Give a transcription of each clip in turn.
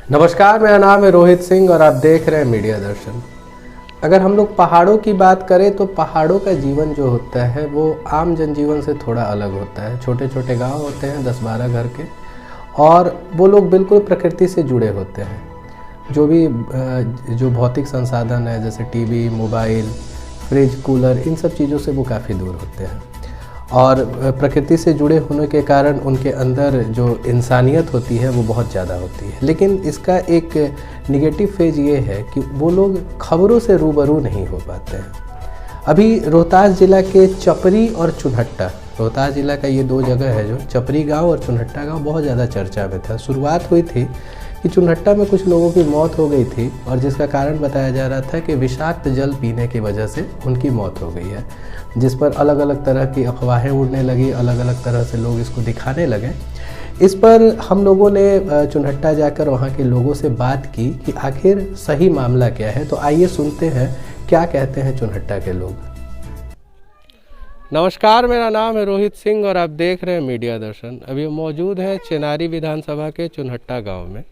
नमस्कार, मेरा नाम है रोहित सिंह और आप देख रहे हैं मीडिया दर्शन। अगर हम लोग पहाड़ों की बात करें तो पहाड़ों का जीवन जो होता है वो आम जनजीवन से थोड़ा अलग होता है। छोटे छोटे गांव होते हैं 10-12 घर के, और वो लोग बिल्कुल प्रकृति से जुड़े होते हैं। जो भौतिक संसाधन है जैसे टीवी, मोबाइल, फ्रिज, कूलर, इन सब चीज़ों से वो काफ़ी दूर होते हैं। और प्रकृति से जुड़े होने के कारण उनके अंदर जो इंसानियत होती है वो बहुत ज़्यादा होती है। लेकिन इसका एक निगेटिव फेज ये है कि वो लोग खबरों से रूबरू नहीं हो पाते हैं। अभी रोहतास ज़िला के चपरी और चुनहट्टा, रोहतास ज़िला का ये दो जगह है, जो चपरी गांव और चुनहट्टा गांव बहुत ज़्यादा चर्चा में था। शुरुआत हुई थी कि चुनहट्टा में कुछ लोगों की मौत हो गई थी और जिसका कारण बताया जा रहा था कि विषाक्त जल पीने की वजह से उनकी मौत हो गई है, जिस पर अलग अलग तरह की अफवाहें उड़ने लगी, अलग अलग तरह से लोग इसको दिखाने लगे। इस पर हम लोगों ने चुनहट्टा जाकर वहाँ के लोगों से बात की कि आखिर सही मामला क्या है। तो आइए सुनते हैं क्या कहते हैं चुनहट्टा के लोग। नमस्कार, मेरा नाम है रोहित सिंह और आप देख रहे हैं मीडिया दर्शन। अभी मौजूद हैं चेनारी विधानसभा के चुनहट्टा गांव में।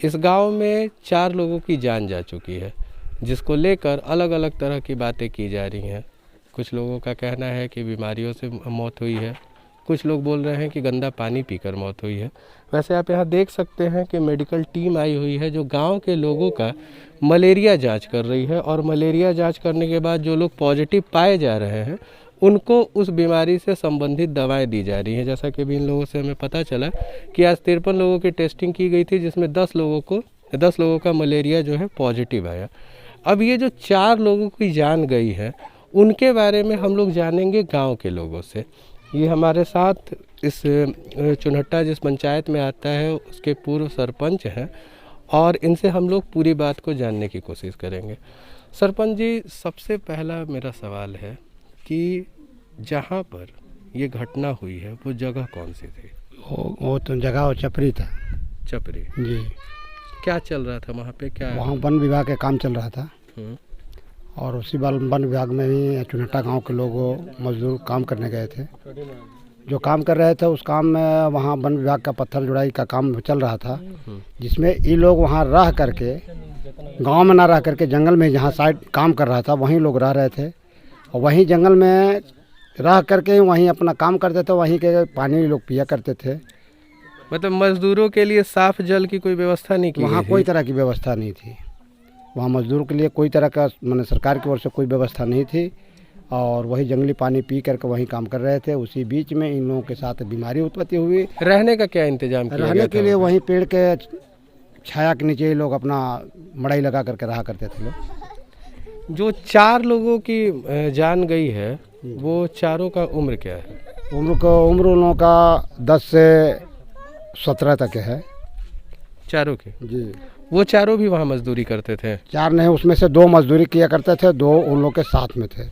इस गांव में 4 लोगों की जान जा चुकी है, जिसको लेकर अलग अलग तरह की बातें की जा रही हैं। कुछ लोगों का कहना है कि बीमारियों से मौत हुई है, कुछ लोग बोल रहे हैं कि गंदा पानी पीकर मौत हुई है। वैसे आप यहाँ देख सकते हैं कि मेडिकल टीम आई हुई है जो गांव के लोगों का मलेरिया जांच कर रही है, और मलेरिया जांच करने के बाद जो लोग पॉजिटिव पाए जा रहे हैं उनको उस बीमारी से संबंधित दवाएं दी जा रही हैं। जैसा कि भी इन लोगों से हमें पता चला कि आज 53 लोगों की टेस्टिंग की गई थी, जिसमें 10 लोगों का मलेरिया जो है पॉजिटिव आया। अब ये जो 4 लोगों की जान गई है उनके बारे में हम लोग जानेंगे गांव के लोगों से। ये हमारे साथ इस चुनहट्टा जिस पंचायत में आता है उसके पूर्व सरपंच हैं, और इनसे हम लोग पूरी बात को जानने की कोशिश करेंगे। सरपंच जी, सबसे पहला मेरा सवाल है कि जहाँ पर ये घटना हुई है वो जगह कौन सी थी? वो तो जगह वो चपरी था। चपरी जी। क्या चल रहा था वहाँ पे? क्या वहाँ वन विभाग का काम चल रहा था, और उसी वन विभाग में ही चुनहट्टा गांव के लोग मजदूर काम करने गए थे। जो काम कर रहे थे उस काम में वहाँ वन विभाग का पत्थर जुड़ाई का काम चल रहा था, जिसमें ये लोग वहाँ रह करके, गांव में ना रह करके जंगल में जहाँ साइड काम कर रहा था वहीं लोग रह रहे थे, और वहीं जंगल में रह करके वहीं अपना काम करते थे, वहीं के पानी लोग पिया करते थे। मतलब मजदूरों के लिए साफ जल की कोई व्यवस्था नहीं की वहाँ गई कोई थी? तरह की व्यवस्था नहीं थी। वहाँ मजदूर के लिए कोई तरह का मैंने सरकार की ओर से कोई व्यवस्था नहीं थी, और वही जंगली पानी पी करके वहीं काम कर रहे थे। उसी बीच में इन लोगों के साथ बीमारी उत्पत्ति हुई। रहने का क्या इंतजाम किया गया रहने था के लिए वहाँ वहीं पेड़ के छाया के नीचे लोग अपना मड़ाई लगा करके रहा करते थे लोग। पे? जो 4 लोगों की जान गई है वो चारों का उम्र क्या है? उम्र उन लोगों का 10 से 17 तक है। चारों की? जी। वो चारों भी वहाँ मजदूरी करते थे? 4 नहीं, उसमें से 2 मजदूरी किया करते थे, 2 उन लोग के साथ में थे।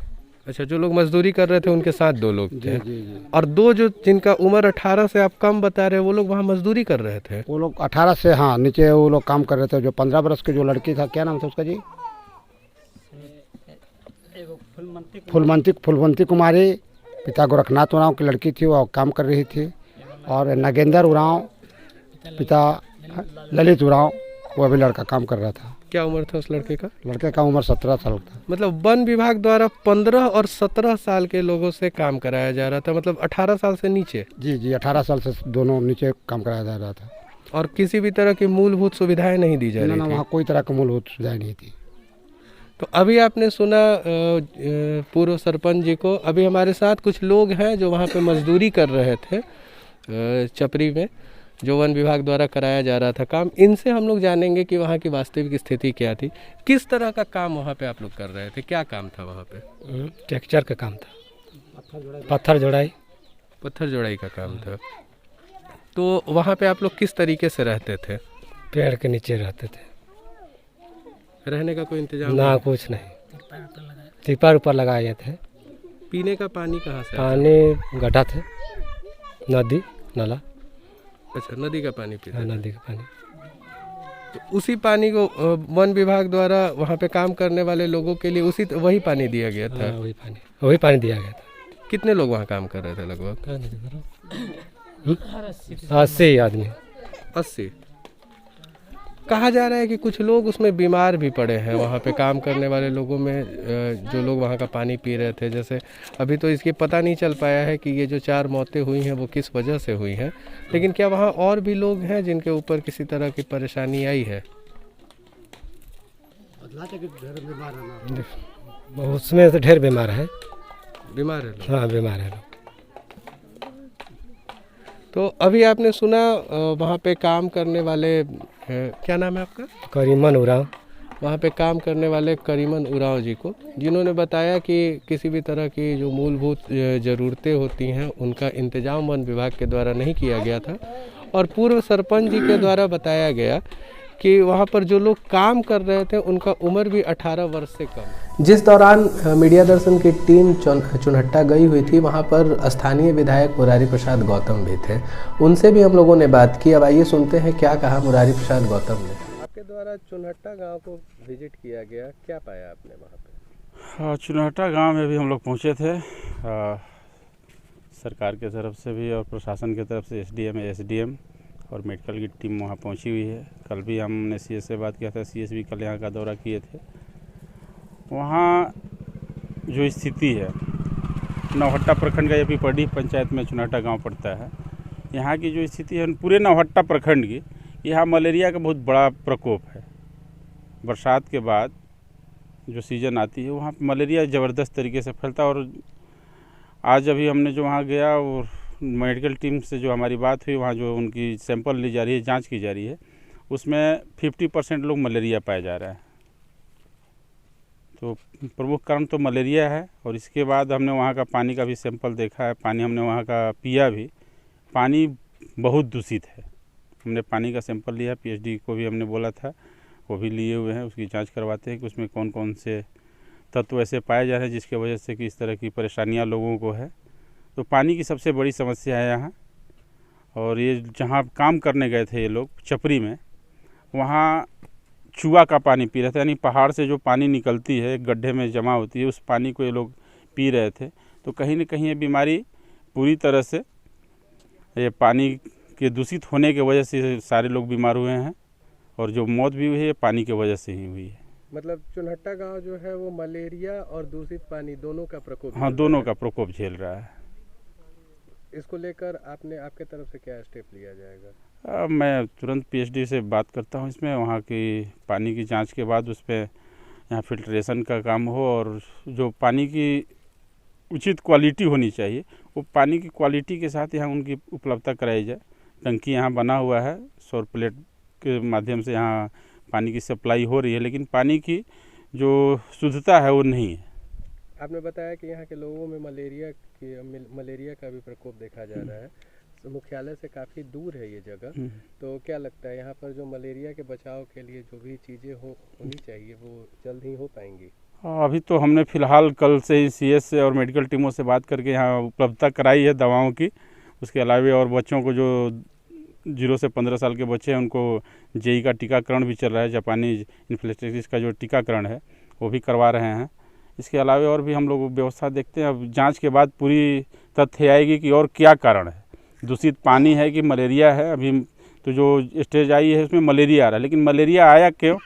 अच्छा, जो लोग मजदूरी कर रहे थे उनके साथ 2 लोग थे। जी जी। और 2 जो जिनका उम्र 18 से आप कम बता रहे हैं वो लोग वहाँ मजदूरी कर रहे थे? वो लोग 18 से, हाँ, नीचे वो लोग काम कर रहे थे। जो 15 बरस की जो लड़की था, क्या नाम था उसका जी? फुलवंती कुमारी, पिता गोरखनाथ उरांव की लड़की थी, वो काम कर रही थी। और नागेंद्र उरांव, पिता ललित उरांव, वो अभी लड़का काम कर रहा था। क्या उम्र था उस लड़के का? लड़के का उम्र 17 साल था। मतलब वन विभाग द्वारा 15 और 17 साल के लोगों से काम कराया जा रहा था, मतलब 18 साल से नीचे? जी जी, 18 साल से दोनों नीचे काम कराया जा रहा था। और किसी भी तरह की मूलभूत सुविधाएं नहीं दी जा रही थी? वहाँ कोई तरह की मूलभूत सुविधाएं नहीं थी। तो अभी आपने सुना पूर्व सरपंच जी को। अभी हमारे साथ कुछ लोग हैं जो वहाँ पे मजदूरी कर रहे थे चपरी में, जो वन विभाग द्वारा कराया जा रहा था काम। इनसे हम लोग जानेंगे कि वहाँ की वास्तविक स्थिति क्या थी, किस तरह का काम वहाँ पे आप लोग कर रहे थे, क्या काम था वहाँ पे? टेक्सचर का काम था, पत्थर जोड़ाई का काम था। तो वहाँ पे आप लोग किस तरीके से रहते थे? पेड़ के नीचे रहते थे। रहने का कोई इंतजाम ना, कुछ नहीं, तिरपाल ऊपर लगाए थे। पीने का पानी कहाँ से? पानी गड्ढा थे, नदी नाला। अच्छा, नदी का पानी पीते थे? नदी का पानी। तो उसी पानी को वन विभाग द्वारा वहाँ पे काम करने वाले लोगों के लिए वही पानी दिया गया था? वही पानी दिया गया था। कितने लोग वहाँ काम कर रहे थे लगभग? 80 आदमी। 80। कहा जा रहा है कि कुछ लोग उसमें बीमार भी पड़े हैं, वहाँ पे काम करने वाले लोगों में जो लोग वहाँ का पानी पी रहे थे। जैसे अभी तो इसकी पता नहीं चल पाया है कि ये जो 4 मौतें हुई हैं वो किस वजह से हुई हैं, लेकिन क्या वहाँ और भी लोग हैं जिनके ऊपर किसी तरह की परेशानी आई है? उसमें तो ढेर बीमार है। बीमार है लोग? हाँ, बीमार है लोग। तो अभी आपने सुना वहाँ पे काम करने वाले क्या नाम है आपका? करीमन उरांव। वहाँ पे काम करने वाले करीमन उरांव जी को, जिन्होंने बताया कि किसी भी तरह की जो मूलभूत ज़रूरतें होती हैं उनका इंतजाम वन विभाग के द्वारा नहीं किया गया था, और पूर्व सरपंच जी के द्वारा बताया गया कि वहाँ पर जो लोग काम कर रहे थे उनका उम्र भी 18 वर्ष से कम। जिस दौरान मीडिया दर्शन की टीम चुनहट्टा गई हुई थी, वहाँ पर स्थानीय विधायक मुरारी प्रसाद गौतम भी थे। उनसे भी हम लोगों ने बात की। अब आइए सुनते हैं क्या कहा मुरारी प्रसाद गौतम ने। आपके द्वारा चुनहट्टा गांव को विजिट किया गया, क्या पाया आपने वहाँ पे? हाँ, चुनहट्टा गांव में भी हम लोग पहुँचे थे। सरकार के तरफ से भी और प्रशासन की तरफ से एसडीएम और मेडिकल की टीम वहाँ पहुँची हुई है। कल भी हमने सीएस से बात किया था, सीएस भी कल यहाँ का दौरा किए थे। वहाँ जो स्थिति है, नौहट्टा प्रखंड का, ये पीपरडीह पंचायत में चुनहट्टा गांव पड़ता है। यहाँ की जो स्थिति है पूरे नौहट्टा प्रखंड की, यहाँ मलेरिया का बहुत बड़ा प्रकोप है। बरसात के बाद जो सीज़न आती है वहाँ पे मलेरिया ज़बरदस्त तरीके से फैलता है। और आज अभी हमने जो वहाँ गया और मेडिकल टीम से जो हमारी बात हुई, वहाँ जो उनकी सैंपल ली जा रही है, जांच की जा रही है, उसमें 50% लोग मलेरिया पाया जा रहा है। तो प्रमुख कारण तो मलेरिया है। और इसके बाद हमने वहाँ का पानी का भी सैंपल देखा है, पानी हमने वहाँ का पिया भी, पानी बहुत दूषित है। हमने पानी का सैंपल लिया, पीएचडी को भी हमने बोला था, वो भी लिए हुए हैं, उसकी जांच करवाते हैं कि उसमें कौन कौन से तत्व ऐसे पाए जा रहे हैं जिसके वजह से कि इस तरह की परेशानियाँ लोगों को है। तो पानी की सबसे बड़ी समस्या है यहाँ। और ये जहाँ काम करने गए थे ये लोग चपरी में, वहाँ चूहा का पानी पी रहे थे, यानी पहाड़ से जो पानी निकलती है गड्ढे में जमा होती है, उस पानी को ये लोग पी रहे थे। तो कहीं न कहीं ये बीमारी पूरी तरह से, ये पानी के दूषित होने की वजह से सारे लोग बीमार हुए हैं, और जो मौत भी हुई है पानी की वजह से ही हुई है। मतलब चुनहट्टा गांव जो है वो मलेरिया और दूषित पानी दोनों का प्रकोप, हाँ, दोनों का प्रकोप झेल रहा है। इसको लेकर आपके तरफ से क्या स्टेप लिया जाएगा? मैं तुरंत पीएचडी से बात करता हूँ इसमें, वहाँ की पानी की जांच के बाद उस पर यहाँ फिल्ट्रेशन का काम हो, और जो पानी की उचित क्वालिटी होनी चाहिए वो पानी की क्वालिटी के साथ यहाँ उनकी उपलब्धता कराई जाए। टंकी यहाँ बना हुआ है, सौर प्लेट के माध्यम से यहाँ पानी की सप्लाई हो रही है, लेकिन पानी की जो शुद्धता है वो नहीं है। आपने बताया कि यहाँ के लोगों में मलेरिया का भी प्रकोप देखा जा रहा है। तो मुख्यालय से काफ़ी दूर है ये जगह, तो क्या लगता है यहाँ पर जो मलेरिया के बचाव के लिए जो भी चीज़ें होनी चाहिए वो जल्द ही हो पाएंगी? अभी तो हमने फ़िलहाल कल से ही सीएस से और मेडिकल टीमों से बात करके यहाँ उपलब्धता कराई है दवाओं की। उसके अलावा और बच्चों को जो 0 से 15 साल के बच्चे हैं उनको जेई का टीकाकरण भी चल रहा है, जापानी इन्फ्लुएंजा का जो टीकाकरण है वो भी करवा रहे हैं। इसके अलावा और भी हम लोग व्यवस्था देखते हैं। अब जांच के बाद पूरी तथ्य आएगी कि और क्या कारण है, दूषित पानी है कि मलेरिया है। अभी तो जो स्टेज आई है उसमें मलेरिया आ रहा है, लेकिन मलेरिया आया क्यों,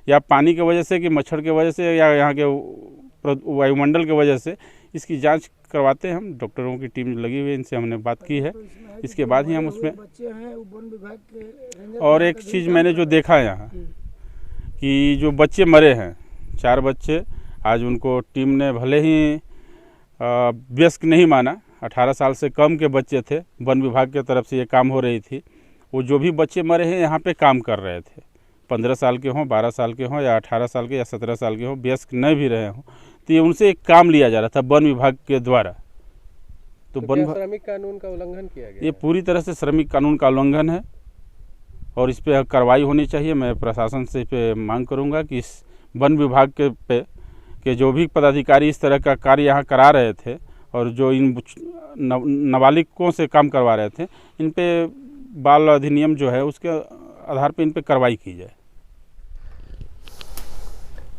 या पानी की वजह से कि मच्छर की वजह से या यहाँ के वायुमंडल की वजह से, इसकी जांच करवाते हैं। हम डॉक्टरों की टीम लगी हुई है, इनसे हमने बात की है। इसके बाद ही हम उसमें, और एक चीज़ मैंने जो देखा यहाँ कि जो बच्चे मरे हैं 4 बच्चे, आज उनको टीम ने भले ही वयस्क नहीं माना, 18 साल से कम के बच्चे थे, वन विभाग की तरफ से ये काम हो रही थी। वो जो भी बच्चे मरे हैं यहाँ पे काम कर रहे थे, 15 साल के हों, 12 साल के हों, या 18 साल के या 17 साल के हों, वयस्क न भी रहे हों, तो ये उनसे एक काम लिया जा रहा था वन विभाग के द्वारा। तो श्रमिक कानून का उल्लंघन किया गया? ये पूरी तरह से श्रमिक कानून का उल्लंघन है, और इस पर कार्रवाई होनी चाहिए। मैं प्रशासन से इस पर मांग करूँगा कि इस वन विभाग के जो भी पदाधिकारी इस तरह का कार्य यहाँ करा रहे थे, और जो इन नाबालिगों से काम करवा रहे थे, इन पे बाल अधिनियम जो है उसके आधार पर इन पे कार्रवाई की जाए।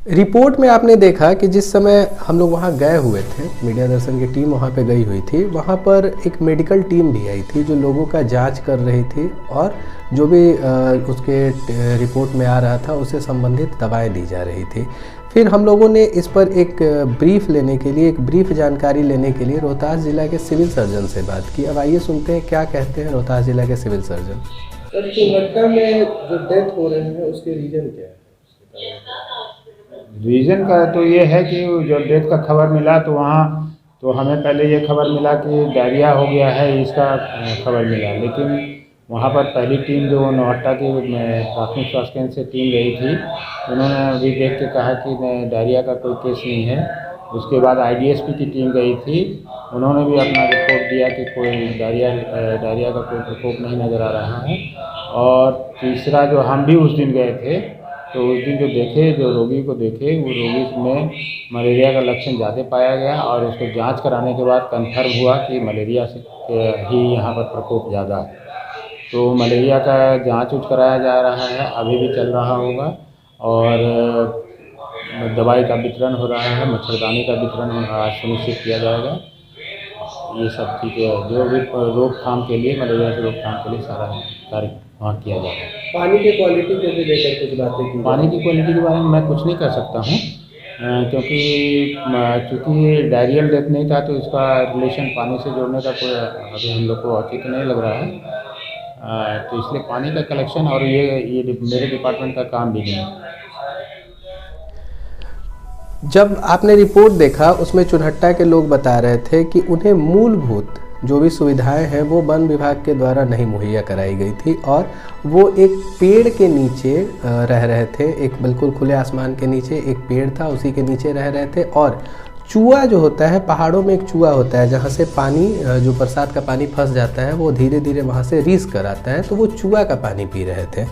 रिपोर्ट में आपने देखा कि जिस समय हम लोग वहाँ गए हुए थे, मीडिया दर्शन की टीम वहाँ पे गई हुई थी, वहाँ पर एक मेडिकल टीम भी आई थी जो लोगों का जांच कर रही थी और जो भी उसके रिपोर्ट में आ रहा था उससे संबंधित दवाएं दी जा रही थी। फिर हम लोगों ने इस पर एक ब्रीफ लेने के लिए, एक ब्रीफ जानकारी लेने के लिए रोहतास ज़िला के सिविल सर्जन से बात की। अब आइए सुनते हैं क्या कहते हैं रोहतास ज़िला के सिविल सर्जन। सर, चिन्हट्टा में जो डेथ हो रहे हैं उसके रीज़न क्या है? रीज़न का तो ये है कि जो डेथ का खबर मिला तो वहाँ तो हमें पहले ये खबर मिला कि डायरिया हो गया है, इसका खबर मिला। लेकिन वहाँ पर पहली टीम जो नौहट्टा की प्राथमिक स्वास्थ्य केंद्र से टीम गई थी, उन्होंने अभी देख के कहा कि डायरिया का कोई केस नहीं है। उसके बाद IDSP की टीम गई थी, उन्होंने भी अपना रिपोर्ट दिया कि कोई डायरिया का कोई प्रकोप नहीं नज़र आ रहा है। और तीसरा जो हम भी उस दिन गए थे तो उस दिन जो रोगी को देखे वो रोगी में मलेरिया का लक्षण ज़्यादा पाया गया और उसको जांच कराने के बाद कंफर्म हुआ कि मलेरिया से ही यहाँ पर प्रकोप ज़्यादा है। तो मलेरिया का जांच कराया जा रहा है, अभी भी चल रहा होगा। और दवाई का वितरण हो रहा है, मच्छरदानी का वितरण आज सुनिश्चित किया जाएगा। ये सब चीज़ें जो भी रोकथाम के लिए, मलेरिया की रोकथाम के लिए सारा कार्य वहाँ किया जाएगा। पानी की क्वालिटी को भी लेकर कुछ बातें की? पानी की क्वालिटी के बारे में मैं कुछ नहीं कर सकता हूँ, क्योंकि डायरियल डेथ नहीं था तो इसका रिलेशन पानी से जोड़ने का कोई अभी हम लोग को औचित्य नहीं लग रहा है। तो इसलिए पानी का कलेक्शन और ये मेरे डिपार्टमेंट का काम भी नहीं है। जब आपने रिपोर्ट देखा उसमें चुनहट्टा के लोग बता रहे थे कि उन्हें मूलभूत जो भी सुविधाएं हैं वो वन विभाग के द्वारा नहीं मुहैया कराई गई थी और वो एक पेड़ के नीचे रह रहे थे, एक बिल्कुल खुले आसमान के नीचे एक पेड़ था, उसी के नीचे रह रहे थे। और चूहा जो होता है, पहाड़ों में एक चूहा होता है जहाँ से पानी, जो बरसात का पानी फंस जाता है, वो धीरे धीरे वहाँ से रीस कर आता है, तो वो चूहा का पानी पी रहे थे।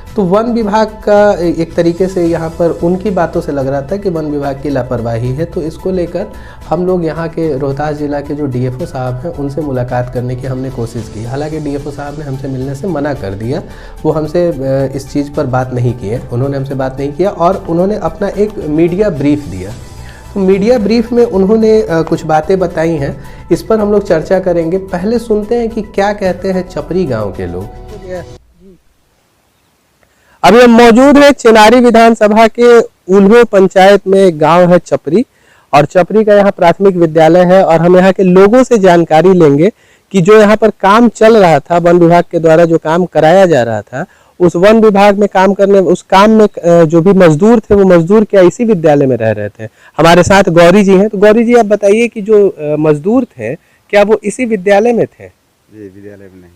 तो वन विभाग का एक तरीके से यहाँ पर उनकी बातों से लग रहा था कि वन विभाग की लापरवाही है। तो इसको लेकर हम लोग यहाँ के रोहतास ज़िला के जो DFO साहब हैं उनसे मुलाकात करने की हमने कोशिश की। हालांकि DFO साहब ने हमसे मिलने से मना कर दिया, वो हमसे इस चीज़ पर बात नहीं किए, उन्होंने हमसे बात नहीं किया और उन्होंने अपना एक मीडिया ब्रीफ दिया। तो मीडिया ब्रीफ में उन्होंने कुछ बातें बताई हैं, इस पर हम लोग चर्चा करेंगे। पहले सुनते हैं कि क्या कहते हैं चपरी गाँव के लोग। अभी हम मौजूद हैं चेनारी विधानसभा के उल्हो पंचायत में एक गांव है चपरी, और चपरी का यहाँ प्राथमिक विद्यालय है। और हम यहाँ के लोगों से जानकारी लेंगे कि जो यहाँ पर काम चल रहा था, वन विभाग के द्वारा जो काम कराया जा रहा था, उस वन विभाग में काम करने, उस काम में जो भी मजदूर थे वो मजदूर क्या इसी विद्यालय में रह रहे थे। हमारे साथ गौरी जी हैं। तो गौरी जी, आप बताइए कि जो मजदूर थे क्या वो इसी विद्यालय में थे? जी, विद्यालय में नहीं।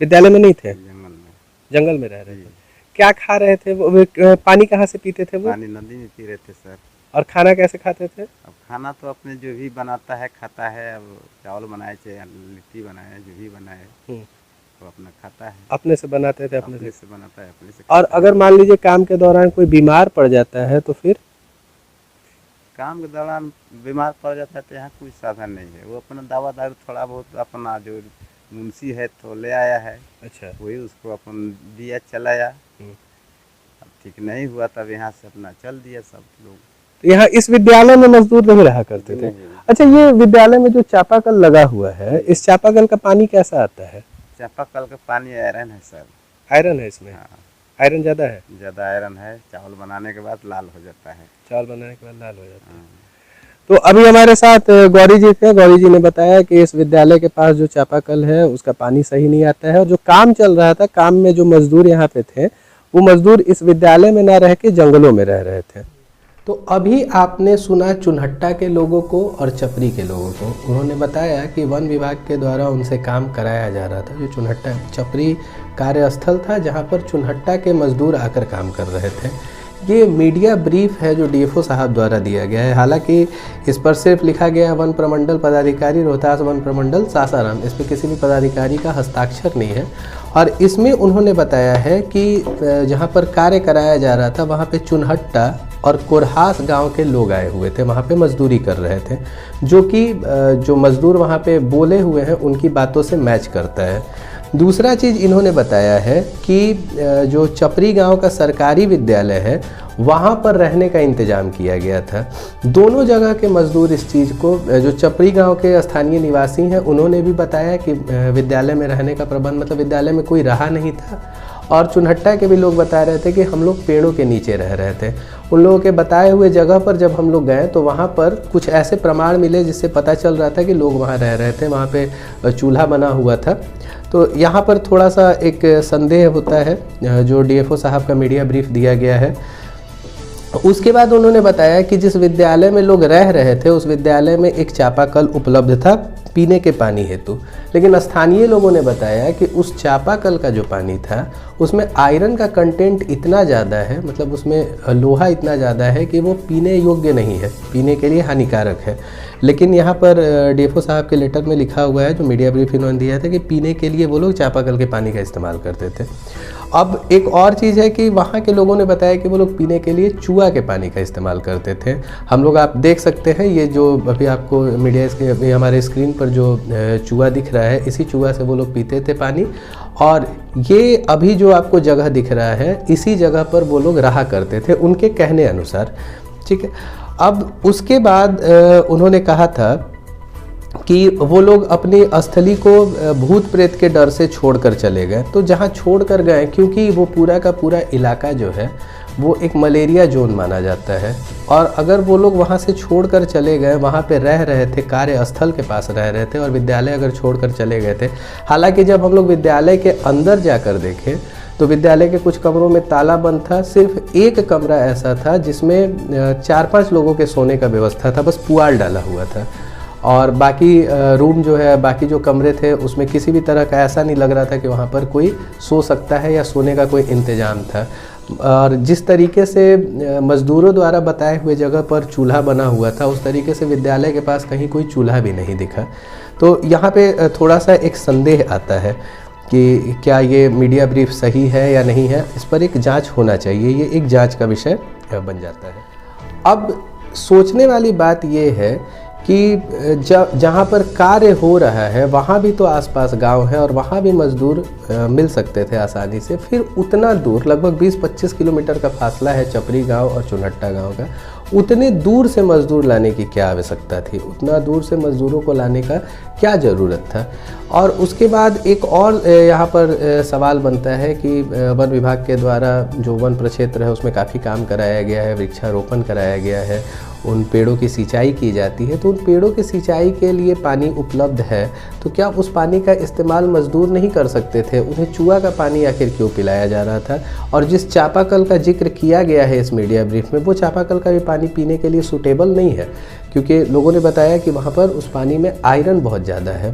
विद्यालय में नहीं थे, जंगल में रह रहे थे। क्या खा रहे थे वो? पानी कहाँ से पीते थे वो? पानी नदी में पी रहे थे सर। और खाना कैसे खाते थे? अब खाना तो अपने जो भी बनाता है खाता है। अब चावल बनाए, चाहे लिट्टी बनाए, जो भी बनाए तो अपना खाता है। अपने से बनाते थे? अपने से बनाता है, अपने से। और अगर मान लीजिए काम के दौरान कोई बीमार पड़ जाता है तो फिर? काम के दौरान बीमार पड़ जाता है तो यहाँ कोई साधन नहीं है। वो अपना दवा दारू थोड़ा बहुत अपना जो मुंशी है तो ले आया है। अच्छा, वही उसको अपन दिया, चलाया। अब ठीक नहीं हुआ तब यहाँ से अपना चल दिया सब लोग। तो यहाँ इस विद्यालय में मजदूर नहीं रहा करते थे? अच्छा, ये विद्यालय में जो चापाकल लगा हुआ है, इस चापाकल का पानी कैसा आता है? चापाकल का पानी आयरन है सर। आयरन है इसमें? हाँ। आयरन ज्यादा है? ज्यादा आयरन है। चावल बनाने के बाद लाल हो जाता है। चावल बनाने के बाद लाल हो जाता है। तो अभी हमारे साथ गौरी जी थे। गौरी जी ने बताया कि इस विद्यालय के पास जो चापाकल है उसका पानी सही नहीं आता है, और जो काम चल रहा था, काम में जो मजदूर यहाँ पे थे वो मजदूर इस विद्यालय में ना रह के जंगलों में रह रहे थे। तो अभी आपने सुना चुनहट्टा के लोगों को और चपरी के लोगों को। उन्होंने बताया कि वन विभाग के द्वारा उनसे काम कराया जा रहा था। जो चुनहट्टा चपरी कार्यस्थल था जहाँ पर चुनहट्टा के मजदूर आकर काम कर रहे थे। ये मीडिया ब्रीफ है जो DFO साहब द्वारा दिया गया है। हालांकि इस पर सिर्फ लिखा गया है वन प्रमंडल पदाधिकारी, रोहतास वन प्रमंडल सासाराम। इस पर किसी भी पदाधिकारी का हस्ताक्षर नहीं है। और इसमें उन्होंने बताया है कि जहां पर कार्य कराया जा रहा था वहां पे चुनहट्टा और कोरहास गांव के लोग आए हुए थे, वहाँ पे मजदूरी कर रहे थे, जो कि जो मजदूर वहाँ पे बोले हुए हैं उनकी बातों से मैच करता है। दूसरा चीज़ इन्होंने बताया है कि जो चपरी गांव का सरकारी विद्यालय है वहाँ पर रहने का इंतज़ाम किया गया था। दोनों जगह के मजदूर इस चीज़ को, जो चपरी गांव के स्थानीय निवासी हैं उन्होंने भी बताया कि विद्यालय में रहने का प्रबंध, मतलब विद्यालय में कोई रहा नहीं था, और चुनहट्टा के भी लोग बता रहे थे कि हम लोग पेड़ों के नीचे रह रहे थे। उन लोगों के बताए हुए जगह पर जब हम लोग गए तो वहाँ पर कुछ ऐसे प्रमाण मिले जिससे पता चल रहा था कि लोग वहाँ रह रहे थे, वहाँ पे चूल्हा बना हुआ था। तो यहाँ पर थोड़ा सा एक संदेह होता है जो डीएफओ साहब का मीडिया ब्रीफ दिया गया है। उसके बाद उन्होंने बताया कि जिस विद्यालय में लोग रह रहे थे उस विद्यालय में एक चापाकल उपलब्ध था पीने के पानी हेतु, लेकिन स्थानीय लोगों ने बताया कि उस चापाकल का जो पानी था उसमें आयरन का कंटेंट इतना ज़्यादा है, मतलब उसमें लोहा इतना ज़्यादा है कि वो पीने योग्य नहीं है, पीने के लिए हानिकारक है। लेकिन यहाँ पर डीएफओ साहब के लेटर में लिखा हुआ है, जो मीडिया ब्रीफ इन्होंने दिया था, कि पीने के लिए वो लोग चापाकल के पानी का इस्तेमाल करते थे। अब एक और चीज़ है कि वहाँ के लोगों ने बताया कि वो लोग पीने के लिए चूहा के पानी का इस्तेमाल करते थे। हम लोग आप देख सकते हैं, ये जो अभी आपको मीडिया के अभी हमारे स्क्रीन पर जो चूहा दिख रहा है, इसी चूहा से वो लोग पीते थे पानी, और ये अभी जो आपको जगह दिख रहा है इसी जगह पर वो लोग रहा करते थे उनके कहने अनुसार। ठीक है, अब उसके बाद उन्होंने कहा था कि वो लोग अपनी स्थली को भूत प्रेत के डर से छोड़कर चले गए। तो जहाँ छोड़कर गए, क्योंकि वो पूरा का पूरा इलाका जो है वो एक मलेरिया जोन माना जाता है, और अगर वो लोग वहाँ से छोड़कर चले गए, वहाँ पे रह रहे थे, कार्यस्थल के पास रह रहे थे, और विद्यालय अगर छोड़कर चले गए थे, हालांकि जब हम लोग विद्यालय के अंदर जाकर देखें तो विद्यालय के कुछ कमरों में ताला बंद था, सिर्फ एक कमरा ऐसा था जिसमें 4-5 लोगों के सोने का व्यवस्था था, बस पुआल डाला हुआ था, और बाकी रूम जो है, बाकी जो कमरे थे उसमें किसी भी तरह का ऐसा नहीं लग रहा था कि वहाँ पर कोई सो सकता है या सोने का कोई इंतज़ाम था। और जिस तरीके से मज़दूरों द्वारा बताए हुए जगह पर चूल्हा बना हुआ था, उस तरीके से विद्यालय के पास कहीं कोई चूल्हा भी नहीं दिखा। तो यहाँ पे थोड़ा सा एक संदेह आता है कि क्या ये मीडिया ब्रीफ सही है या नहीं है, इस पर एक जांच होना चाहिए, ये एक जांच का विषय बन जाता है। अब सोचने वाली बात ये है कि जहाँ पर कार्य हो रहा है वहाँ भी तो आसपास गांव है और वहाँ भी मज़दूर मिल सकते थे आसानी से, फिर उतना दूर, लगभग 20-25 किलोमीटर का फासला है चपरी गांव और चुनहट्टा गांव का, उतने दूर से मज़दूर लाने की क्या आवश्यकता थी, उतना दूर से मज़दूरों को लाने का क्या ज़रूरत था। और उसके बाद एक और यहाँ पर सवाल बनता है कि वन विभाग के द्वारा जो वन प्रक्षेत्र है उसमें काफ़ी काम कराया गया है, वृक्षारोपण कराया गया है, उन पेड़ों की सिंचाई की जाती है, तो उन पेड़ों की सिंचाई के लिए पानी उपलब्ध है, तो क्या उस पानी का इस्तेमाल मज़दूर नहीं कर सकते थे? उन्हें चूहा का पानी आखिर क्यों पिलाया जा रहा था? और जिस चापाकल का जिक्र किया गया है इस मीडिया ब्रीफ में, वो चापाकल का भी पानी पीने के लिए सूटेबल नहीं है, क्योंकि लोगों ने बताया कि वहाँ पर उस पानी में आयरन बहुत ज़्यादा है।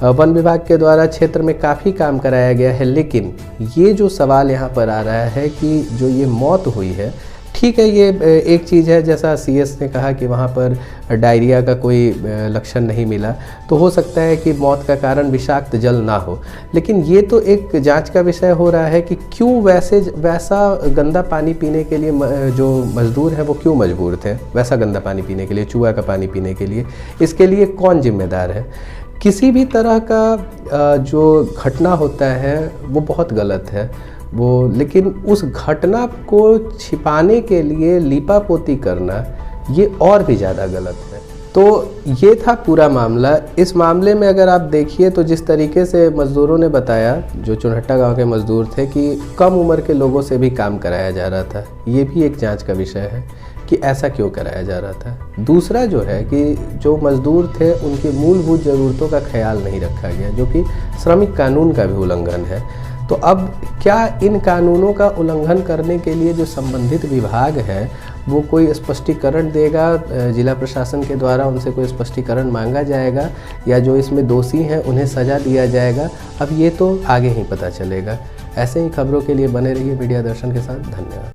वन विभाग के द्वारा क्षेत्र में काफ़ी काम कराया गया है, लेकिन ये जो सवाल यहाँ पर आ रहा है कि जो ये मौत हुई है, ठीक है, ये एक चीज़ है, जैसा सीएस ने कहा कि वहाँ पर डायरिया का कोई लक्षण नहीं मिला, तो हो सकता है कि मौत का कारण विषाक्त जल ना हो, लेकिन ये तो एक जांच का विषय हो रहा है कि क्यों वैसा गंदा पानी पीने के लिए जो मज़दूर हैं वो क्यों मजबूर थे वैसा गंदा पानी पीने के लिए, चूहा का पानी पीने के लिए, इसके लिए कौन जिम्मेदार है? किसी भी तरह का जो घटना होता है वो बहुत गलत है वो, लेकिन उस घटना को छिपाने के लिए लीपापोती करना ये और भी ज़्यादा गलत है। तो ये था पूरा मामला। इस मामले में अगर आप देखिए तो जिस तरीके से मज़दूरों ने बताया, जो चुनहट्टा गांव के मज़दूर थे, कि कम उम्र के लोगों से भी काम कराया जा रहा था, ये भी एक जांच का विषय है कि ऐसा क्यों कराया जा रहा था। दूसरा जो है कि जो मज़दूर थे उनकी मूलभूत ज़रूरतों का ख्याल नहीं रखा गया, जो कि श्रमिक कानून का भी उल्लंघन है। तो अब क्या इन कानूनों का उल्लंघन करने के लिए जो संबंधित विभाग है वो कोई स्पष्टीकरण देगा, जिला प्रशासन के द्वारा उनसे कोई स्पष्टीकरण मांगा जाएगा, या जो इसमें दोषी हैं उन्हें सज़ा दिया जाएगा? अब ये तो आगे ही पता चलेगा। ऐसे ही खबरों के लिए बने रहिए मीडिया दर्शन के साथ। धन्यवाद।